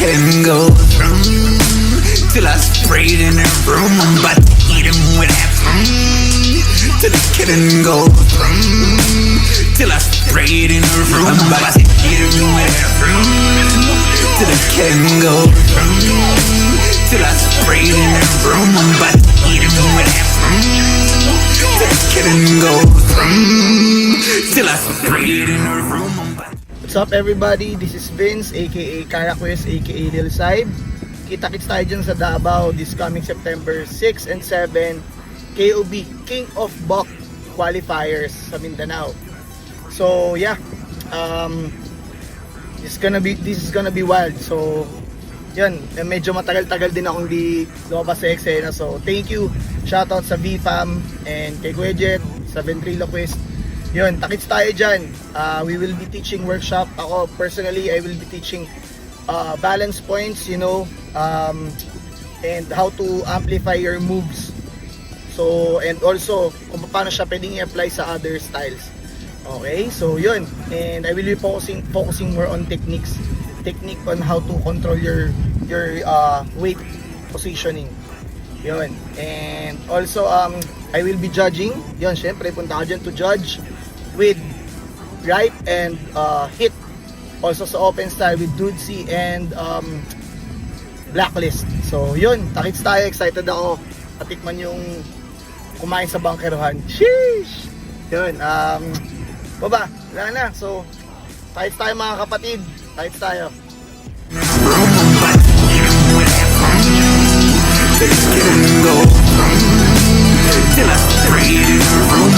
can go till I sprayed in her room. I'm about to eat him with that till the kitten go till I sprayed in her room. I'm about to eat him with that till the kitten go till I sprayed in her room. I'm about to eat him with that till the kitten go till I sprayed in her room. What's up everybody? This is Vince aka Caraquez aka Lil Saib. Kita-kits tayo dyan sa Davao this coming September 6 and 7 KOB King of Bok qualifiers sa Mindanao. So yeah, this is gonna be wild. So yun, medyo matagal-tagal din akong di lumabas sa eksena. So thank you, shoutout sa VFam and kay Kuya sa Ventriloquist. Yun, takits tayo dyan. We will be teaching workshop. Ako personally, I will be teaching balance points, you know, and how to amplify your moves. So, and also kung paano siya pwedeng i-apply sa other styles. Okay, so yun. And I will be focusing more on technique on how to control your weight positioning. Yun. And also I will be judging. Yun, syempre punta ka dyan to judge with right and hit. Also sa open style with Dudesy and Blacklist. So yun, takits tayo, excited ako patikman yung kumain sa bangkerohan. Sheesh! Yun, baba, wala na. So takits tayo mga kapatid, takits tayo. Till I sprayed in her room.